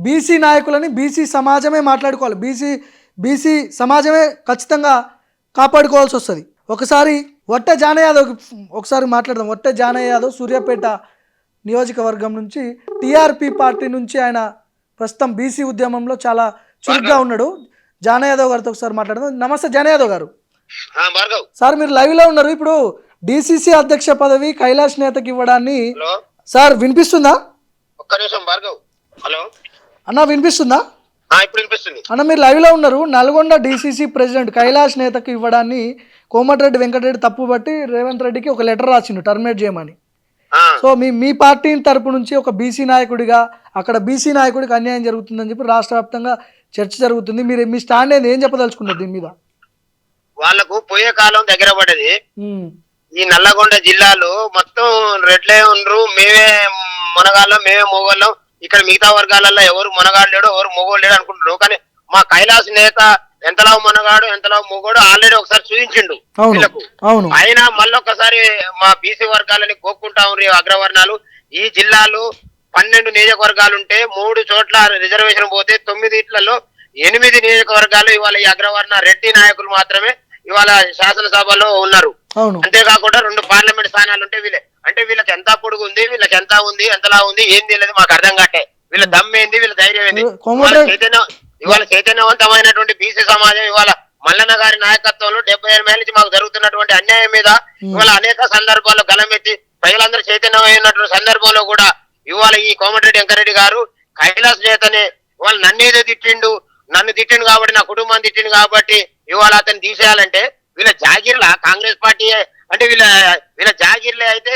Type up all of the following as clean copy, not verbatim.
BC నాయకులని BC సమాజమే మాట్లాడుకోవాలి. BC సమాజమే ఖచ్చితంగా కాపాడుకోవాల్సి వస్తుంది. ఒకసారి వట్ట జాన యాదవ్ ఒకసారి మాట్లాడదాం. వట్ట జాన యాదవ్ సూర్యాపేట నియోజకవర్గం నుంచి టీఆర్పీ పార్టీ నుంచి ఆయన ప్రస్తుతం బీసీ ఉద్యమంలో చాలా చురుగ్గా ఉన్నాడు. జాన యాదవ్ గారితో ఒకసారి మాట్లాడదాం. నమస్తే జాన యాదవ్ గారు. సార్ మీరు లైవ్లో ఉన్నారు. ఇప్పుడు డిసిసి అధ్యక్ష పదవి కైలాష్ నేతకి ఇవ్వడాన్ని సార్ వినిపిస్తుందా? ఒక్క నిమిషం భార్గవ్. హలో అన్న వినిపిస్తుందా? ఇప్పుడు వినిపిస్తుంది అన్న. మీరు లైవ్లో ఉన్నారు. నల్గొండ డిసిసి ప్రెసిడెంట్ కైలాష్ నేతకి ఇవ్వడాన్ని కోమటిరెడ్డి వెంకటరెడ్డి తప్పుబట్టి రేవంత్ రెడ్డికి ఒక లెటర్ రాసిండు టర్మినేట్ చేయమని. సో మీ పార్టీ తరపు నుంచి ఒక బీసీ నాయకుడిగా అక్కడ బీసీ నాయకుడికి అన్యాయం జరుగుతుందని చెప్పి రాష్ట్ర వ్యాప్తంగా చర్చ జరుగుతుంది. మీరు మీ స్టాండ్ ఏం చెప్పదలుచుకున్నారు దీని మీద? వాళ్లకు పోయే కాలం దగ్గర పడ్డది. ఈ నల్లగొండ జిల్లాలో మొత్తం రెడ్లే ఉండరు. మేమే మునగాళ్ళం, మేమే మొగోళ్ళం. ఇక్కడ మిగతా వర్గాలలో ఎవరు మునగాడు లేడు, ఎవరు మొగోడు లేడు అనుకుంటున్నారు. కానీ మా కైలాస్ నేత ఎంతలా మునగాడు ఎంతలా మొగోడు ఆల్రెడీ ఒకసారి చూపించిండు వీళ్ళకు. అయినా మళ్ళొక్కసారి మా బీసీ వర్గాలని కోక్కుంటా ఉన్నారు అగ్రవర్ణాలు. ఈ జిల్లాలో 12 నియోజకవర్గాలు ఉంటే 3 చోట్ల రిజర్వేషన్ పోతే 9 8 నియోజకవర్గాలు ఇవాళ ఈ అగ్రవర్ణ రెడ్డి నాయకులు మాత్రమే ఇవాళ శాసనసభలో ఉన్నారు. అంతేకాకుండా 2 పార్లమెంట్ స్థానాలు ఉంటే వీళ్ళకి ఎంత పొడుగు ఉంది, వీళ్ళకి ఎంత ఉంది, ఎంతలా ఉంది, ఏంది లేదు మాకు అర్థం కాటే. వీళ్ళ దమ్మేంది, వీళ్ళ ధైర్యం ఏంది? ఇవాళ చైతన్యవంతమైనటువంటి బీసీ సమాజం ఇవాళ మల్లన్న గారి నాయకత్వంలో 70 ఏళ్ళ నుంచి మాకు జరుగుతున్నటువంటి అన్యాయం మీద ఇవాళ అనేక సందర్భాల్లో గలమెత్తి ప్రజలందరూ చైతన్యమైనటువంటి సందర్భంలో కూడా ఇవాళ ఈ కోమటిరెడ్డి వెంకరెడ్డి గారు కైలాస్ నేతనే ఇవాళ నన్నేదో నన్ను తిట్టిండు కాబట్టి నా కుటుంబాన్ని తిట్టిండు కాబట్టి ఇవాళ అతను తీసేయాలంటే వీళ్ళ జాగీర్లా కాంగ్రెస్ పార్టీ అంటే వీళ్ళ జాగీర్లే అయితే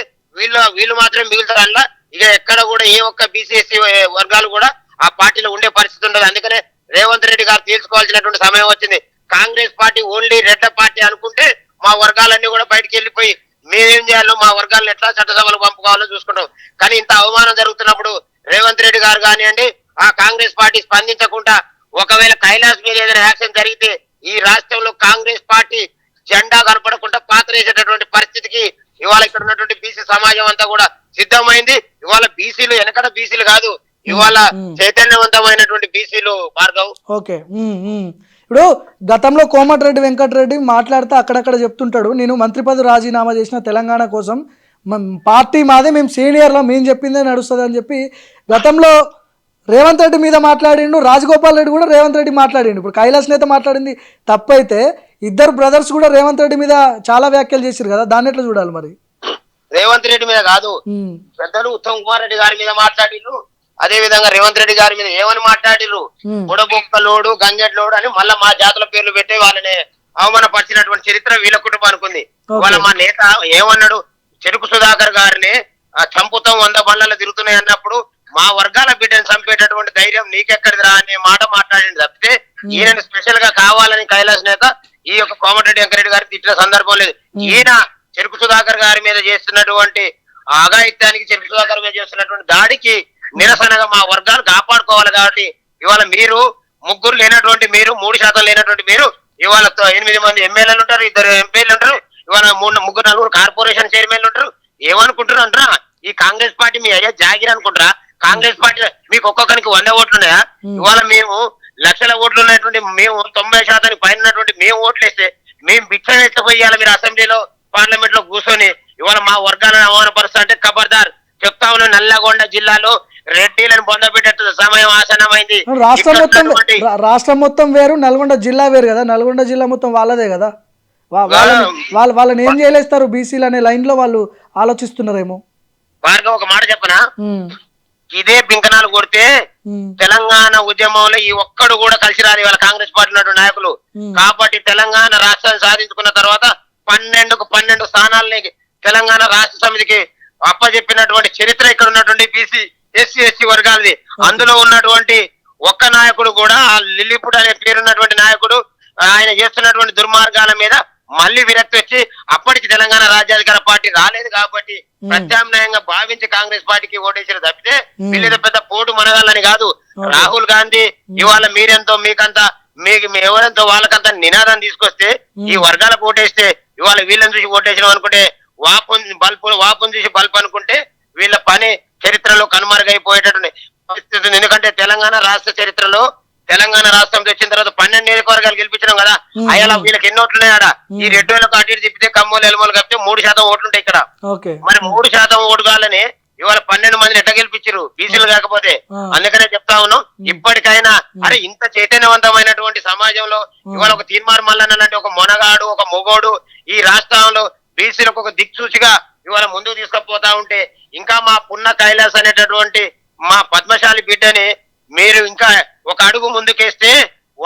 వీళ్ళు మాత్రమే మిగులుతారల్లా. ఇక ఎక్కడ కూడా ఏ ఒక్క బీసీఎస్సీ వర్గాలు కూడా ఆ పార్టీలో ఉండే పరిస్థితి ఉండదు. అందుకనే రేవంత్ రెడ్డి గారు తీర్చుకోవాల్సినటువంటి సమయం వచ్చింది. కాంగ్రెస్ పార్టీ ఓన్లీ రెడ్ల పార్టీ అనుకుంటే మా వర్గాలన్నీ కూడా బయటకు వెళ్ళిపోయి మేమేం చేయాలో మా వర్గాలను ఎట్లా చట్టసభలకు పంపుకోవాలో చూసుకుంటాం. కానీ ఇంత అవమానం జరుగుతున్నప్పుడు రేవంత్ రెడ్డి గారు కానివ్వండి ఆ కాంగ్రెస్ పార్టీ స్పందించకుండా ఒకవేళ కైలాస్ మీద ఏదైనా యాక్షన్ జరిగితే ఈ రాష్ట్రంలో కాంగ్రెస్ పార్టీ జెండా కనపడకుండా పాతరేసేటటువంటి పరిస్థితికి ఇవాళ ఇక్కడ ఉన్నటువంటి బీసీ సమాజం అంతా కూడా సిద్ధమైంది. ఇవాళ బీసీలు వెనకడ బీసీలు కాదు, ఇవాళ చైతన్యవంతమైనటువంటి బీసీలు. భార్గవ్ ఓకే. ఇప్పుడు గతంలో కోమటిరెడ్డి వెంకటరెడ్డి మాట్లాడుతూ అక్కడక్కడ చెప్తుంటాడు, నేను మంత్రి పదవి రాజీనామా చేసిన తెలంగాణ కోసం, పార్టీ మాదే, మేము సీనియర్లో మేము చెప్పిందే నడుస్తుంది అని చెప్పి గతంలో రేవంత్ రెడ్డి మీద మాట్లాడిండు. రాజగోపాల్ రెడ్డి కూడా రేవంత్ రెడ్డి మాట్లాడిండు. ఇప్పుడు కైలాస్ నేత మాట్లాడింది తప్పైతే ఇద్దరు బ్రదర్స్ కూడా రేవంత్ రెడ్డి మీద చాలా వ్యాఖ్యలు చేశారు కదా, దాన్ని ఎట్లా చూడాలి మరి? రేవంత్ రెడ్డి మీద కాదు, పెద్దలు ఉత్తమ్ కుమార్ రెడ్డి గారి మీద మాట్లాడిరు. అదే విధంగా రేవంత్ రెడ్డి గారి మీద ఏమని మాట్లాడిరు, బుడబొక్కలోడు గంజెట్లోడు అని మళ్ళా మా జాతుల పేర్లు పెట్టి వాళ్ళని అవమానపరిచినటువంటి చరిత్ర వీళ్ళ కుటుంబానికి ఉంది. వాళ్ళ మా నేత ఏమన్నాడు, చెరుకు సుధాకర్ గారిని చంపుతాం 100 బండ్లలో తిరుగుతున్నాయి అన్నప్పుడు మా వర్గాల బిడ్డను చంపేటటువంటి ధైర్యం నీకెక్కడిదిరా అనే మాట మాట్లాడింది తప్పితే ఈయన స్పెషల్ గా కావాలని కైలాస్ నేత ఈ యొక్క కోమటిరెడ్డి వెంకరెడ్డి గారికి తిట్టిన సందర్భం లేదు. ఈయన చెరుకు సుధాకర్ గారి మీద చేస్తున్నటువంటి అఘాయిత్యానికి, చెరుకు సుధాకర్ మీద చేస్తున్నటువంటి దాడికి నిరసనగా మా వర్గాలు కాపాడుకోవాలి. కాబట్టి ఇవాళ మీరు 3 లేనటువంటి మీరు 3% లేనటువంటి మీరు ఇవాళ 8 మంది ఎమ్మెల్యేలు ఉంటారు, 2 ఎంపీలు ఉంటారు, ఇవాళ 3, 4 కార్పొరేషన్ చైర్మన్లు ఉంటారు. ఏమనుకుంటారు అంటారా, ఈ కాంగ్రెస్ పార్టీ మీ అయ్యా జాగిరి అనుకుంటారా? కాంగ్రెస్ పార్టీ మీకు ఒక్కొక్కరికి 100 ఓట్లు ఉన్నాయా? ఇవాళ మేము లక్షల ఓట్లు ఉన్నటువంటి మేము 90% పైనటువంటి మేము ఓట్లు వేస్తే మేము బిచ్చం ఎత్తపోయాలి. మీరు అసెంబ్లీలో పార్లమెంట్ లో కూర్చొని ఇవాళ మా వర్గాలను అవమానపరుస్తా అంటే ఖబర్దార్ చెప్తా ఉన్న నల్లగొండ జిల్లాలో రెడ్డిలను పొందబెట్టే సమయం ఆసనమైంది. రాష్ట్రం మొత్తం వేరు, నల్గొండ జిల్లా వేరు కదా. నల్గొండ జిల్లా మొత్తం వాళ్ళదే కదా. వాళ్ళని ఏం చేయలేస్తారు బీసీలు అనే లైన్ లో వాళ్ళు ఆలోచిస్తున్నారేమో. భార్గవ్ ఒక మాట చెప్పనా, ఇదే పింకనాలు కొడితే తెలంగాణ ఉద్యమంలో ఈ ఒక్కడు కూడా కలిసి రాని వాళ్ళ కాంగ్రెస్ పార్టీ ఉన్నటువంటి నాయకులు. కాబట్టి తెలంగాణ రాష్ట్రాన్ని సాధించుకున్న తర్వాత 12కు 12 స్థానాలని తెలంగాణ రాష్ట్ర సమితికి అప్పచెప్పినటువంటి చరిత్ర ఇక్కడ ఉన్నటువంటి బీసీ ఎస్సీ ఎస్టీ వర్గాలది. అందులో ఉన్నటువంటి ఒక్క నాయకుడు కూడా లిల్లీపుడ్ అనే పేరున్నటువంటి నాయకుడు ఆయన చేస్తున్నటువంటి దుర్మార్గాల మీద మళ్ళీ విరక్తి వచ్చి అప్పటికి తెలంగాణ రాజ్యాధికార పార్టీ రాలేదు కాబట్టి ప్రత్యామ్నాయంగా భావించి కాంగ్రెస్ పార్టీకి ఓటేసారు తప్పితే వీళ్ళేదో పెద్ద పోటు మనగాలని కాదు. రాహుల్ గాంధీ ఇవాళ మీరెంతో మీకంతా మీకు ఎవరెంతో వాళ్ళకంతా నినాదం తీసుకొస్తే ఈ వర్గాలకు ఓటేస్తే ఇవాళ వీళ్ళని చూసి ఓటేసినాం అనుకుంటే వాపుని చూసి బల్బు అనుకుంటే వీళ్ళ పని చరిత్రలో కనుమరుగైపోయేటటువంటి పరిస్థితి ఉంది. ఎందుకంటే తెలంగాణ రాష్ట్ర చరిత్రలో తెలంగాణ రాష్ట్రం తెచ్చిన తర్వాత 12 నియోజకవర్గాలు గెలిపించినాం కదా. అయ్యాల వీళ్ళకి ఎన్ని ఓట్లు ఉన్నాయి ఆడ? ఈ 2 వేలకు అటు ఇటు తిప్పితే కమ్మోలు ఎలమోలు కలిపితే 3% ఓట్లుంటాయి ఇక్కడ. ఓకే మరి 3% ఓటు కావాలని ఇవాళ 12 మందిని ఎట్లా గెలిపించారు బీసీలు కాకపోతే? అందుకనే చెప్తా ఉన్నాం, ఇప్పటికైనా అరే ఇంత చైతన్యవంతమైనటువంటి సమాజంలో ఇవాళ ఒక తీర్మానం మల్లన్నలాంటి ఒక మొనగాడు ఒక మొగోడు ఈ రాష్ట్రంలో బీసీలకు ఒక దిక్సూచిగా ఇవాళ ముందుకు తీసుకుపోతా ఉంటే, ఇంకా మా పున్న కైలాస్ అనేటటువంటి మా పద్మశాలి బిడ్డని మీరు ఇంకా ఒక అడుగు ముందుకేస్తే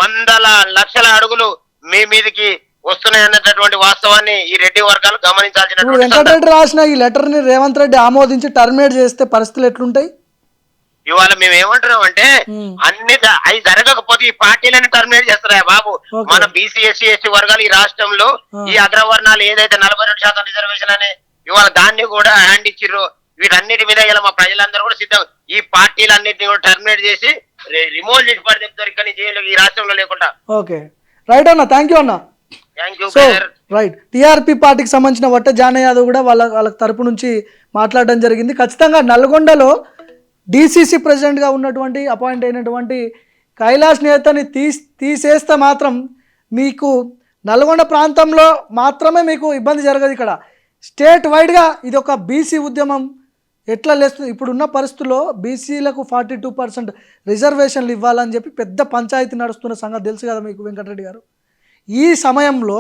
100 లక్షల అడుగులు మీ మీదకి వస్తున్నాయి అన్నటువంటి వాస్తవాన్ని ఈ రెడ్డి వర్గాలు ఇప్పుడు గమనించాల్సినటువంటి వెంకటరెడ్డి రాసిన ఈ లెటర్ ని రేవంత్ రెడ్డి ఆమోదించి టర్మినేట్ చేస్తే పరిస్థితులు ఎట్లుంటాయి? ఇవాళ మేము ఏమంటున్నాం అంటే అన్ని అవి జరగకపోతే ఈ పార్టీలను టర్మినేట్ చేస్తారా బాబు? మన బీసీ ఎస్సీ ఎస్టీ వర్గాలు ఈ రాష్ట్రంలో ఈ అగ్రవర్ణాలు ఏదైతే 42% రిజర్వేషన్ అని ఇవాళ దాన్ని కూడా హ్యాండ్ ఇచ్చిర్రు, వీటన్నిటి మీద ఇలా మా ప్రజలందరూ కూడా సిద్ధం. ఈ పార్టీలన్నిటిని కూడా టర్మినేట్ చేసి రిమూవ్ చేసి పడి చెప్తారు ఇక్కడ నుంచి ఈ రాష్ట్రంలో లేకుండా. ఓకే రైట్ అన్న, థ్యాంక్ యూ అన్న. Thank you. So right, TRP పార్టీకి సంబంధించిన వట్ట జాన యాదవ్ కూడా వాళ్ళ తరపు నుంచి మాట్లాడడం జరిగింది. ఖచ్చితంగా నల్గొండలో డిసిసి ప్రెసిడెంట్గా ఉన్నటువంటి అపాయింట్ అయినటువంటి కైలాష్ నేతని తీసేస్తే మాత్రం మీకు నల్గొండ ప్రాంతంలో మాత్రమే మీకు ఇబ్బంది జరగదు. ఇక్కడ స్టేట్ వైడ్గా ఇది ఒక బీసీ ఉద్యమం ఎట్లా లేస్తుంది. ఇప్పుడున్న పరిస్థితుల్లో బీసీలకు 42% రిజర్వేషన్లు ఇవ్వాలని చెప్పి పెద్ద పంచాయతీ నడుస్తున్న సంగతి తెలుసు కదా మీకు వెంకటరెడ్డి గారు. ఈ సమయంలో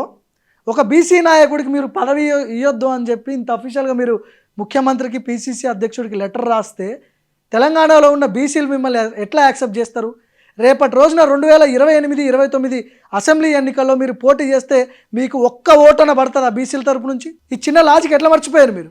ఒక బీసీ నాయకుడికి మీరు పదవి ఇవ్వద్దు అని చెప్పి ఇంత అఫీషియల్గా మీరు ముఖ్యమంత్రికి పిసిసి అధ్యక్షుడికి లెటర్ రాస్తే తెలంగాణలో ఉన్న బీసీలు మిమ్మల్ని ఎట్లా యాక్సెప్ట్ చేస్తారు? రేపటి రోజున 2028-29 అసెంబ్లీ ఎన్నికల్లో మీరు పోటీ చేస్తే మీకు ఒక్క ఓటున పడుతుందా బీసీల తరపు నుంచి? ఈ చిన్న లాజిక్ ఎట్లా మర్చిపోయారు మీరు?